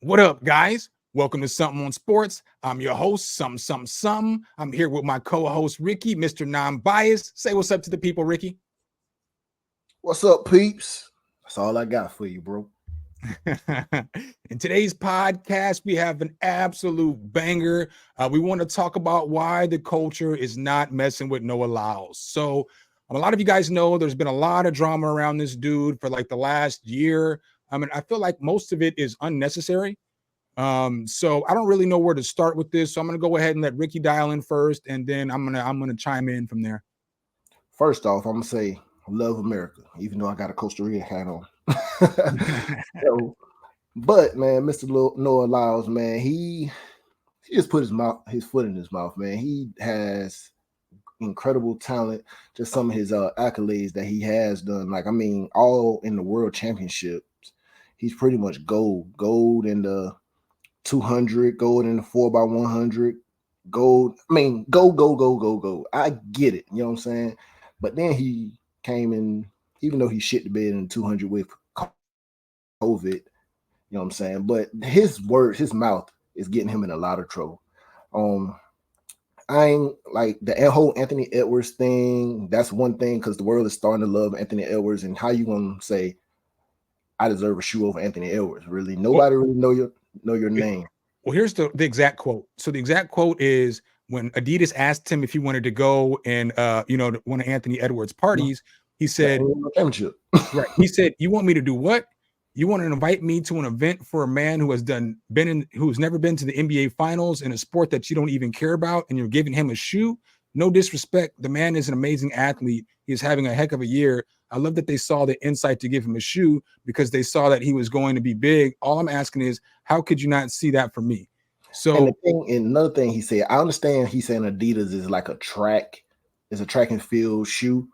What up, guys? Welcome to Something on Sports. I'm your host, Something. I'm here with my co-host, Ricky, Mr. Non-Biased. Say what's up to the people, Ricky. What's up, peeps? That's all I got for you, bro. In today's podcast, we have an absolute banger. We want to talk about why the culture is not messing with Noah Lyles. So, a lot of you guys know there's been a lot of drama around this dude for like the last year. I mean, I feel like most of it is unnecessary. So I don't really know where to start with this. So I'm gonna go ahead and let Ricky dial in first, and then I'm gonna chime in from there. First off, I'm gonna say I love America, even though I got a Costa Rica hat on. So, but man, Noah Lyles, man, he just put his foot in his mouth, man. He has incredible talent. Just some of his accolades that he has done. Like, I mean, all in the world championships. He's pretty much gold in the 200, gold in the 4x100, gold. I mean, go. I get it. You know what I'm saying? But then he came in, even though he shit the bed in 200 with COVID, you know what I'm saying? But his mouth is getting him in a lot of trouble. I ain't like the whole Anthony Edwards thing. That's one thing because the world is starting to love Anthony Edwards. And how you gonna say I deserve a shoe over Anthony Edwards? Really, nobody really know your name. Well, here's the exact quote. So the exact quote is when Adidas asked him if he wanted to go and one of Anthony Edwards' parties, he said, right. He said, "You want me to do what? You want to invite me to an event for a man who has who's never been to the NBA Finals in a sport that you don't even care about, and you're giving him a shoe? No disrespect. The man is an amazing athlete. He's having a heck of a year. I love that they saw the insight to give him a shoe because they saw that he was going to be big. All I'm asking is, how could you not see that from me?" So, and another thing he said, I understand he's saying Adidas is like a track and field shoe.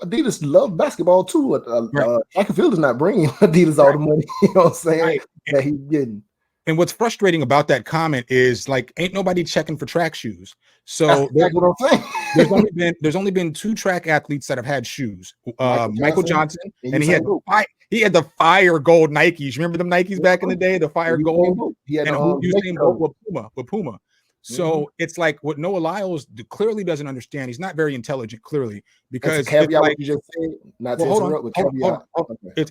Adidas love basketball too. right. Track and field is not bringing Adidas all the money. You know what I'm saying? Right. That he's getting. And what's frustrating about that comment is like, ain't nobody checking for track shoes. So that's what I'm saying. there's only been two track athletes that have had shoes. Michael Johnson, and he had the fire gold Nikes. Remember them Nikes back in the day, the fire gold, and Usain Bolt with Puma. So it's like what Noah Lyles clearly doesn't understand. He's not very intelligent, clearly, because it's like you just said. Not to interrupt with caveat. Okay.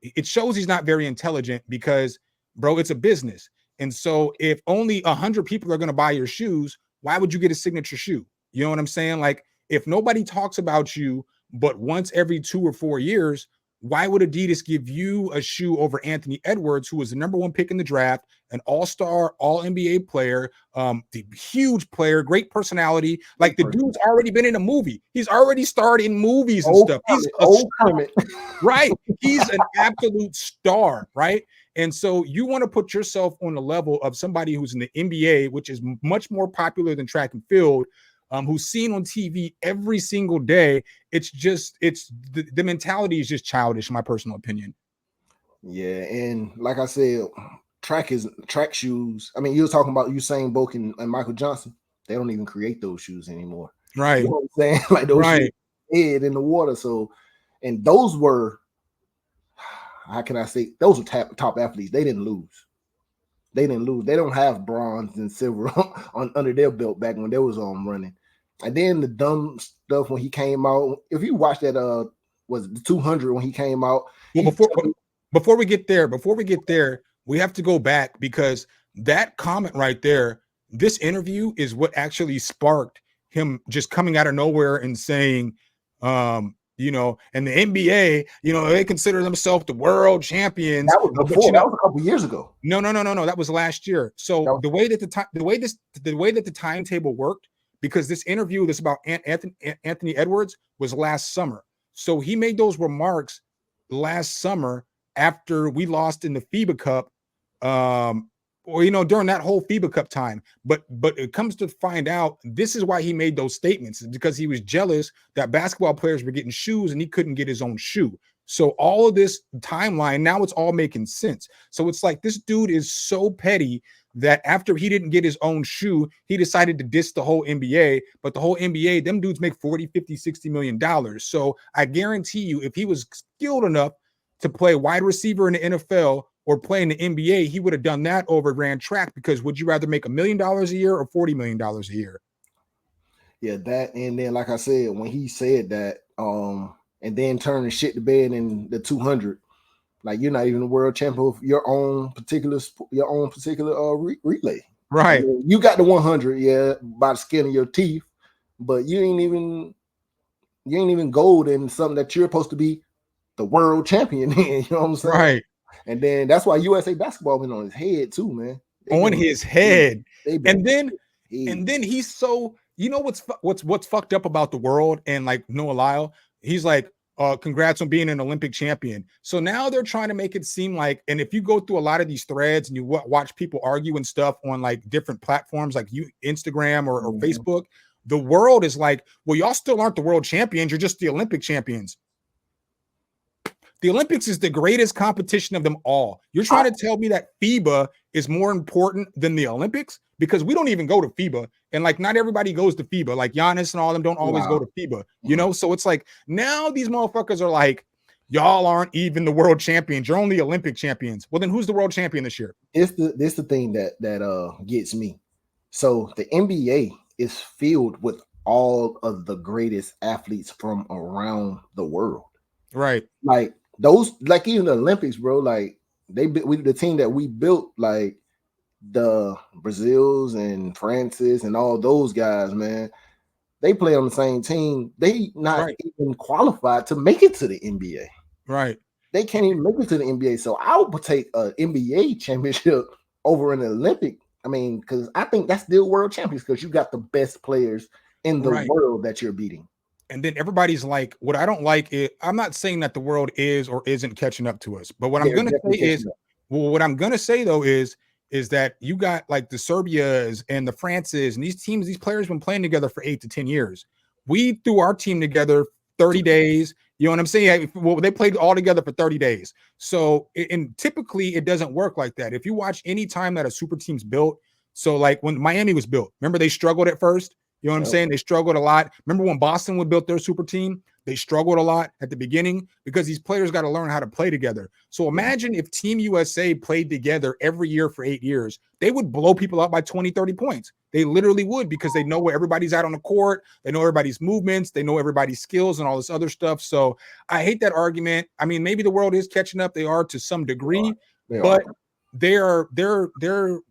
It shows he's not very intelligent because, bro, it's a business. And so if only 100 people are going to buy your shoes, why would you get a signature shoe? You know what I'm saying? Like, if nobody talks about you, but once every 2 or 4 years, why would Adidas give you a shoe over Anthony Edwards, who was the number one pick in the draft, an all-star, all-NBA player, the huge player, great personality. Like, the dude's already been in a movie. He's already starred in movies and stuff. He's right. He's an absolute star, right? And so you want to put yourself on the level of somebody who's in the NBA, which is much more popular than track and field, who's seen on TV every single day. It's the mentality is just childish, in my personal opinion. Yeah, and like I said, track shoes. I mean, you were talking about Usain Bolt and Michael Johnson. They don't even create those shoes anymore. Right. You know what I'm saying? Like those shoes head in the water. So, and those were, how can I say, those were top athletes. They didn't lose. They don't have bronze and silver under their belt back when they was running. And then the dumb stuff when he came out. If you watch that, was the 200 when he came out. Well, before we get there, we have to go back because that comment right there, this interview is what actually sparked him just coming out of nowhere and saying, and the NBA, they consider themselves the world champions. That was before. That was a couple years ago. No. That was last year. So the way that the timetable worked, because this interview that's about Anthony Edwards was last summer. So he made those remarks last summer after we lost in the FIBA Cup, during that whole FIBA Cup time. But it comes to find out this is why he made those statements, because he was jealous that basketball players were getting shoes and he couldn't get his own shoe. So all of this timeline, now it's all making sense. So it's like this dude is so petty that after he didn't get his own shoe, he decided to diss the whole NBA. But the whole NBA, them dudes make 40, 50, 60 million dollars. So I guarantee you, if he was skilled enough to play wide receiver in the NFL or play in the NBA, he would have done that over ran track, because would you rather make $1 million a year or $40 million a year? Yeah, that, and then like I said, when he said that, and then turning shit to bed in the 200, like you're not even the world champion of your own particular relay. I Right. mean, you got the 100, yeah, by the skin of your teeth, but you ain't even gold in something that you're supposed to be the world champion in. You know what I'm saying? Right. And then that's why USA basketball been on his head too, man. On his head. They've been And then and he's so, you know what's fucked up about the world and like Noah Lyle, he's like, congrats on being an Olympic champion. So now they're trying to make it seem like, and if you go through a lot of these threads and you watch people argue and stuff on like different platforms like Instagram or Facebook, the world is like, well, y'all still aren't the world champions, you're just the Olympic champions. The Olympics is the greatest competition of them all. You're trying to tell me that FIBA is more important than the Olympics? Because we don't even go to FIBA. And like, not everybody goes to FIBA. Like Giannis and all of them don't always go to FIBA, you know? So it's like, now these motherfuckers are like, y'all aren't even the world champions. You're only Olympic champions. Well, then who's the world champion this year? This the thing that gets me. So the NBA is filled with all of the greatest athletes from around the world. Right. Like those, like even the Olympics, bro. Like the team that we built, like the Brazils and Francis and all those guys, man. They play on the same team. They not even qualified to make it to the NBA. Right. They can't even make it to the NBA. So I would take an NBA championship over an Olympic. I mean, because I think that's still world champions, because you got the best players in the world that you're beating. And then everybody's like, what I don't like is, I'm not saying that the world is or isn't catching up to us, but what I'm going to say is, well, what I'm going to say though is that you got like the Serbias and the Frances and these teams, these players been playing together for 8 to 10 years. We threw our team together 30 days. You know what I'm saying? Well, they played all together for 30 days. So, and typically it doesn't work like that. If you watch any time that a super team's built, so like when Miami was built, remember they struggled at first? You know what I'm saying? They struggled a lot. Remember when Boston would build their super team? They struggled a lot at the beginning because these players got to learn how to play together. So imagine if Team USA played together every year for 8 years, they would blow people up by 20, 30 points. They literally would, because they know where everybody's at on the court. They know everybody's movements. They know everybody's skills and all this other stuff. So I hate that argument. I mean, maybe the world is catching up. They are to some degree, but they're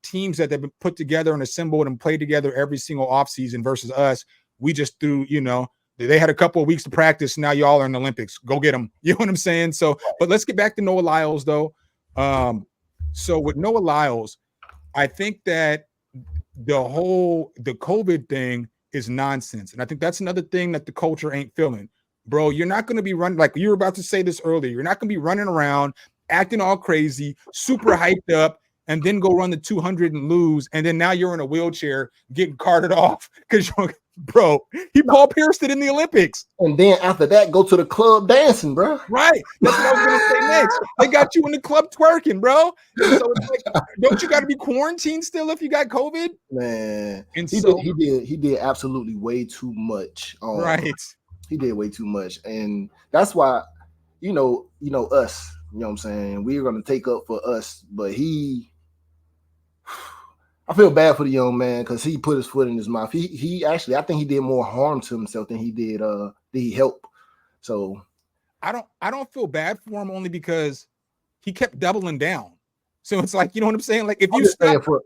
teams that have been put together and assembled and played together every single offseason versus us. We just threw, you know, they had a couple of weeks to practice. Now y'all are in the Olympics. Go get them. You know what I'm saying? So, but let's get back to Noah Lyles though. So with Noah Lyles, I think that the COVID thing is nonsense. And I think that's another thing that the culture ain't feeling. Bro, you're not going to be running, like you were about to say this earlier, you're not going to be running around acting all crazy, super hyped up, and then go run the 200 and lose, and then now you're in a wheelchair getting carted off because you're, bro, he Paul Pierced it in the Olympics. And then after that, go to the club dancing, bro. Right. That's what I was going to say next. They got you in the club twerking, bro. And so it's like, don't you got to be quarantined still if you got COVID? Man, and he did absolutely way too much. Right. He did way too much, and that's why, you know us. You know what I'm saying? We're going to take up for us, but I feel bad for the young man because he put his foot in his mouth. He actually, I think he did more harm to himself than he did help. So I don't feel bad for him, only because he kept doubling down. So it's like, you know what I'm saying? Like if I'm just saying for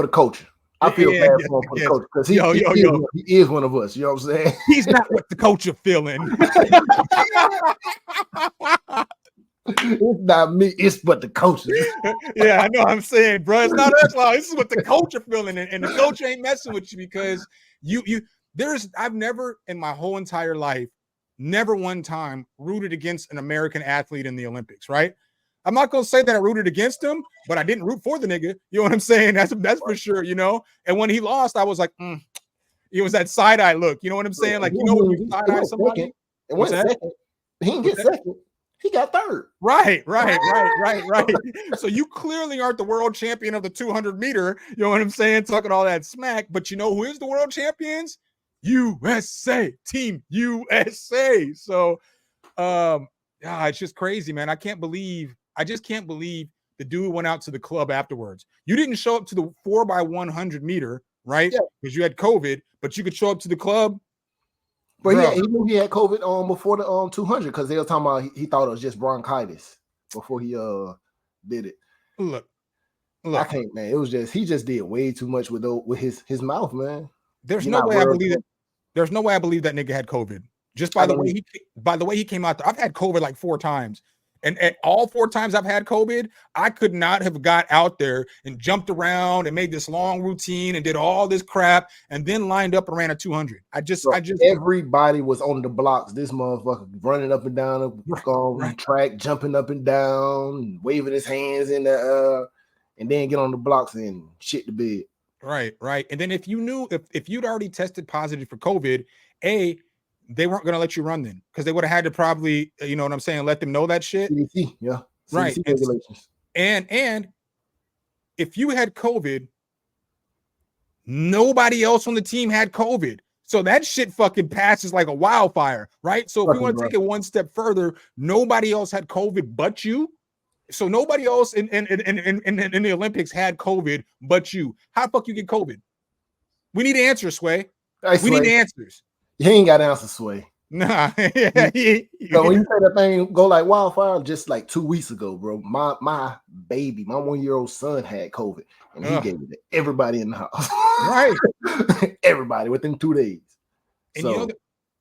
the culture. I feel bad for him for the culture because he is one of us. You know what I'm saying? He's not what the culture feeling. It's not me, it's what the culture. Yeah, I know what I'm saying, bro. It's not us, Lyles. This is what the culture feeling, and the culture ain't messing with you because I've never in my whole entire life, never one time rooted against an American athlete in the Olympics, right? I'm not gonna say that I rooted against him, but I didn't root for the nigga. You know what I'm saying? That's for sure, you know. And when he lost, I was like, it was that side eye look. You know what I'm saying? Like, you know, when you side eye somebody, it went second. He didn't get second. He got third. Right. So you clearly aren't the world champion of the 200 meter. You know what I'm saying? Talking all that smack. But you know who is the world champions? USA, Team USA. So, it's just crazy, man. I just can't believe the dude went out to the club afterwards. You didn't show up to the 4x100 meter, right? Yeah. Because you had COVID, but you could show up to the club. But he knew he had COVID before the 200 because they were talking about he thought it was just bronchitis before he did it. Look, I can't, man. It was just he just did way too much with his mouth, man. There's no way I believe that. There's no way I believe that nigga had COVID. Just by the way he came out there. I've had COVID like 4 times. And at all 4 times I've had COVID, I could not have got out there and jumped around and made this long routine and did all this crap and then lined up and ran a 200. I just everybody was on the blocks. This motherfucker running up and down the track, jumping up and down, waving his hands in the and then get on the blocks and shit the bed. Right. And then if you knew if you'd already tested positive for COVID, they weren't going to let you run then because they would have had to probably, you know what I'm saying, let them know that shit. CDC, yeah. Right. CDC regulations. And if you had COVID, nobody else on the team had COVID. So that shit fucking passes like a wildfire, right? So if we want to take it one step further, nobody else had COVID but you. So nobody else in the Olympics had COVID but you. How the fuck you get COVID? We need answers, Sway. We need answers. You ain't got answers, Sway. Nah. So when you say that thing go like wildfire, just like 2 weeks ago, bro, my baby, my 1-year-old son had COVID, and he gave it to everybody in the house. Right. Everybody within 2 days. And so,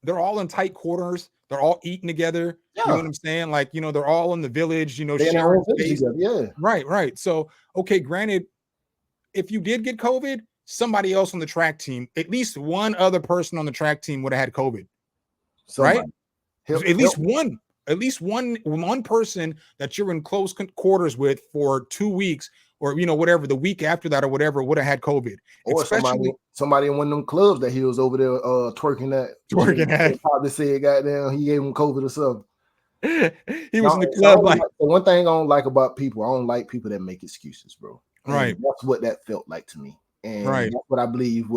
they're all in tight quarters. They're all eating together. Yeah. You know what I'm saying? Like, they're all in the village, sharing space. Yeah. Right. So, okay, granted, if you did get COVID, somebody else on the track team, at least one other person on the track team would have had COVID. Somebody. Right? At least one person that you're in close quarters with for 2 weeks or whatever, the week after that or whatever, would have had COVID. Or somebody in one of them clubs that he was over there twerking at. Probably said, goddamn, he gave him COVID or something. He was in the club. One thing I don't like about people, I don't like people that make excuses, bro. Right. And that's what that felt like to me. And that's what I believe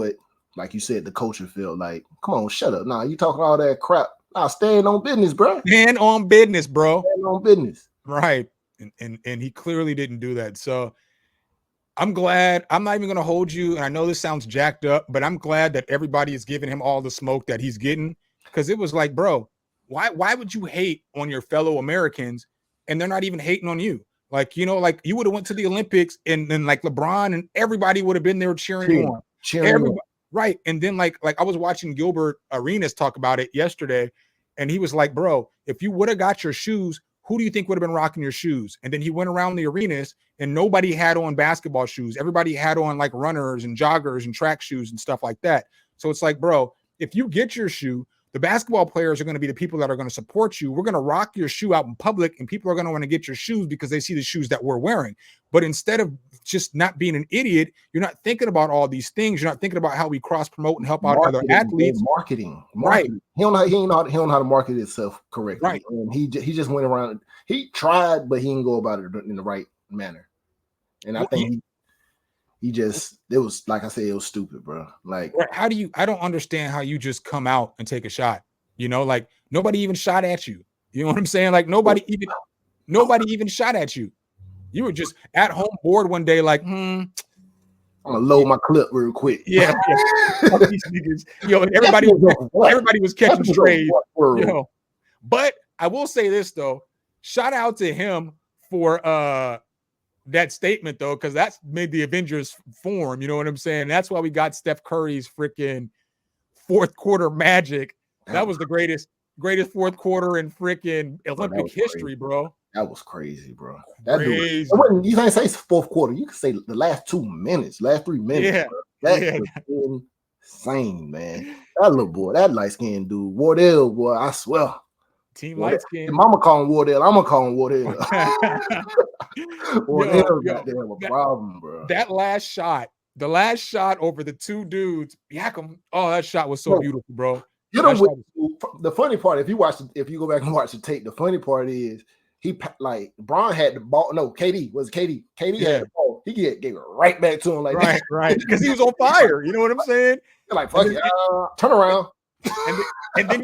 like you said, the culture felt like. Come on, shut up. Nah, you talking all that crap. Nah, stand on business, bro. Stand on business, bro. Stand on business. Right. And he clearly didn't do that. So I'm glad. I'm not even going to hold you. And I know this sounds jacked up, but I'm glad that everybody is giving him all the smoke that he's getting. Because it was like, bro, why would you hate on your fellow Americans and they're not even hating on you? Like, like you would have went to the Olympics and like LeBron and everybody would have been there cheering on. Everybody, right. And then like I was watching Gilbert Arenas talk about it yesterday. And he was like, bro, if you would have got your shoes, who do you think would have been rocking your shoes? And then he went around the arenas and nobody had on basketball shoes. Everybody had on like runners and joggers and track shoes and stuff like that. So it's like, bro, if you get your shoe, the basketball players are going to be the people that are going to support you. We're going to rock your shoe out in public and people are going to want to get your shoes because they see the shoes that we're wearing. But instead of just not being an idiot, you're not thinking about all these things. You're not thinking about how we cross promote and help out other athletes. Marketing. Right. He don't know how to market himself correctly. Right. And he just went around. He tried, but he didn't go about it in the right manner. And I think it was, like I said, it was stupid, bro. Like, I don't understand how you just come out and take a shot, like nobody even shot at you. You know what I'm saying? Like nobody even shot at you. You were just at home bored one day, like, I'm gonna load my clip real quick. Yeah. These niggas, everybody was catching strays, But I will say this though, shout out to him for that statement though, because that's made the Avengers form. You know what I'm saying? That's why we got Steph Curry's freaking fourth quarter magic. That was the greatest fourth quarter in freaking Olympic history, bro. That was crazy, bro. Crazy. You can't say fourth quarter. You can say the last 3 minutes. Yeah. That was insane, man. That little boy, that light-skinned dude, Wardell, boy, I swear. Team light skin. Mama calling Wardell. I'm gonna call him Wardell. Wardell got there a problem, bro. That last shot, the last shot over the two dudes, Yakum. Oh, that shot was so beautiful, bro. The funny part, if you go back and watch the tape, the funny part is Bron had the ball. No, KD had the ball. He gave it right back to him, like right, because he was on fire. You know what I'm saying? Like, fuck it, turn around. And, and then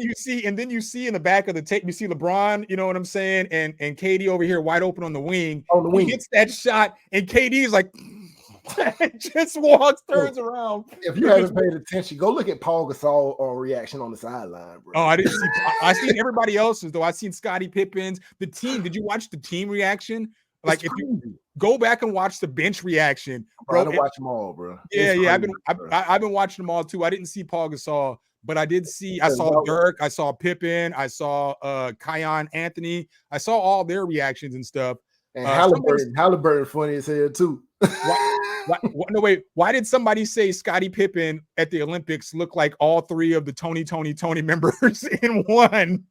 you see in the back of the tape, you see LeBron, you know what I'm saying, and KD over here wide open on the wing. On the wing. He gets that shot, and KD is like, just walks, turns around. If you haven't paid attention, go look at Paul Gasol reaction on the sideline, bro. Oh, I didn't see. I seen everybody else's though. I seen Scottie Pippen's. The team. Did you watch the team reaction? Like, if you go back and watch the bench reaction, bro. I didn't watch them all, bro. Yeah. I've been watching them all too. I didn't see Paul Gasol, but I did see. I saw Dirk. I saw Pippen. I saw Kion Anthony. I saw all their reactions and stuff. And Halliburton funny as hell too. No, wait. Why did somebody say Scottie Pippen at the Olympics look like all three of the Tony members in one?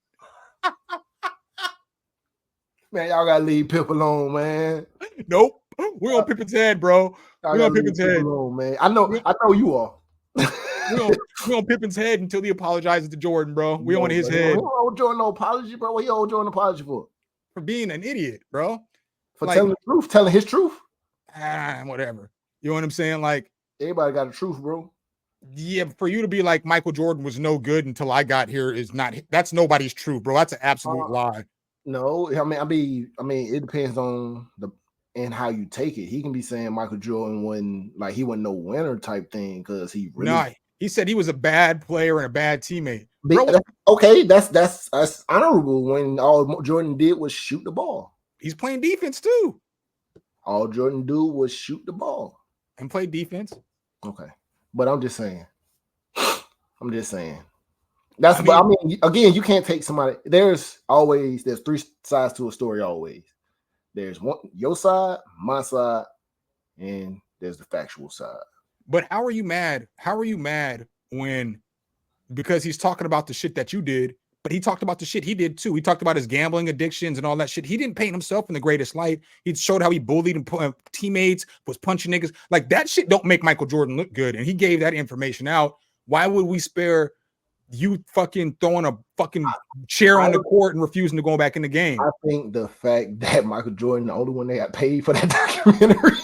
Man, y'all gotta leave Pip alone, man. Nope. We're on Pippen's head, bro. We're on Pippen's head. Alone, man. I know you are. We're on Pippen's head until he apologizes to Jordan, bro. We on his head. We don't owe Jordan no apology, bro. What you owe Jordan an apology for? For being an idiot, bro. For telling the truth, telling his truth. Whatever. You know what I'm saying? Like, everybody got a truth, bro. Yeah, for you to be like Michael Jordan was no good until I got here that's nobody's truth, bro. That's an absolute lie. No, I mean, it depends on and how you take it. He can be saying Michael Jordan he wasn't no winner type thing because he really. No, he said he was a bad player and a bad teammate. Bro, okay, that's honorable when all Jordan did was shoot the ball. He's playing defense too. All Jordan do was shoot the ball and play defense. Okay, but I'm just saying. Again, you can't take somebody. There's three sides to a story. Always, there's one your side, my side, and there's the factual side. But how are you mad? How are you mad when because he's talking about the shit that you did, but he talked about the shit he did too. He talked about his gambling addictions and all that shit. He didn't paint himself in the greatest light. He showed how he bullied teammates, was punching niggas. Like, that shit don't make Michael Jordan look good. And he gave that information out. Why would we spare you fucking throwing a fucking chair on the court and refusing to go back in the game? I think the fact that Michael Jordan, the only one they got paid for that documentary,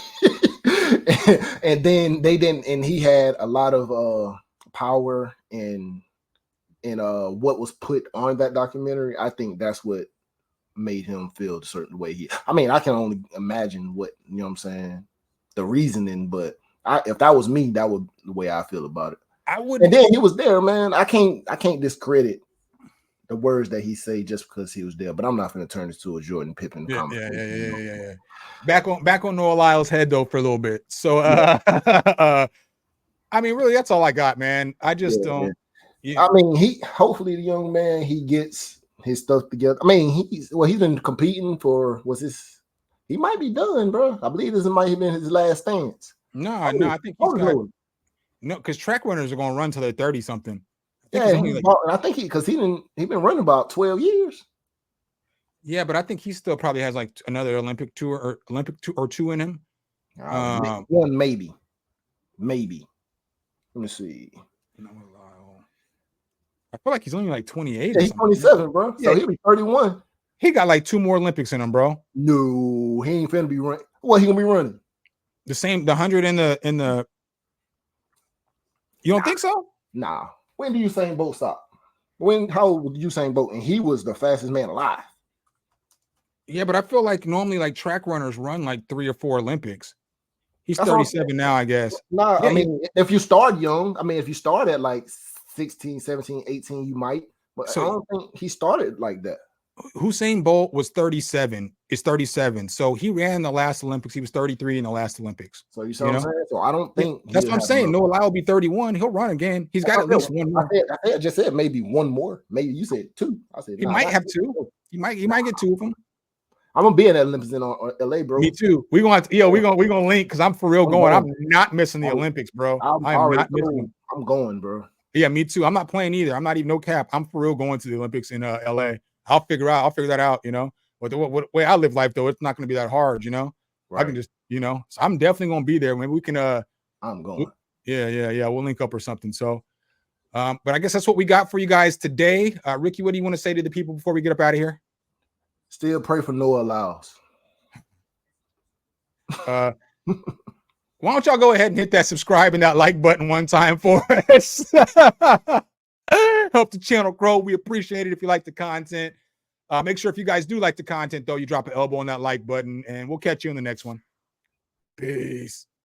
and then they didn't, and he had a lot of power and what was put on that documentary. I think that's what made him feel a certain way. I can only imagine what, you know what I'm saying, the reasoning, but if that was me, that would the way I feel about it. And then he was there, man. I can't discredit the words that he say just because he was there. But I'm not going to turn this to a Jordan Pippen conversation. Yeah. Back on Noah Lyles' head though for a little bit. So really, that's all I got, man. I just don't. Yeah. Hopefully the young man, he gets his stuff together. He's been competing for he might be done, bro. I believe this might have been his last stance. No, I think he's got. No, because track runners are going to run till they're 30 something. I think he been running about 12 years. Yeah, but I think he still probably has like another Olympic tour or two in him. One maybe. Let me see. I feel like he's only like 28. Yeah, he's 27, bro. So he'll be 31. He got like 2 more Olympics in him, bro. No, he ain't finna be running. What he gonna be running? The 100 in the. You don't think so? Nah. When do Usain Bolt stop? How old was Usain Bolt? And he was the fastest man alive. Yeah, but I feel like normally like track runners run like 3 or 4 Olympics. He's 37 now, I guess. Nah, yeah, if you start young, if you start at like 16, 17, 18, you might. But I don't think he started like that. Usain Bolt was 37. Is 37. So he ran the last Olympics. He was 33 in the last Olympics. So you see what I'm saying? So I don't think that's what I'm saying. Noah Lyles will be 31. He'll run again. He's got at least one more. I just said maybe one more. Maybe you said 2. I said he might have 2. He might get 2 of them. I'm gonna be in that Olympics in LA, bro. Me too. We're gonna link because I'm for real going. I'm not missing the Olympics, bro. I'm not missing them. I'm going, bro. Yeah, me too. I'm not playing either. I'm not even no cap. I'm for real going to the Olympics in LA. I'll figure that out, you know. But the way I live life though, it's not gonna be that hard, you know. Right. I can just, you know, so I'm definitely gonna be there. Maybe we can I'm going. Yeah. We'll link up or something. So but I guess that's what we got for you guys today. Ricky, what do you want to say to the people before we get up out of here? Still pray for Noah Lyles. Why don't y'all go ahead and hit that subscribe and that like button one time for us? Help the channel grow. We appreciate it if you like the content. Make sure if you guys do like the content, though, you drop an elbow on that like button, and we'll catch you in the next one. Peace.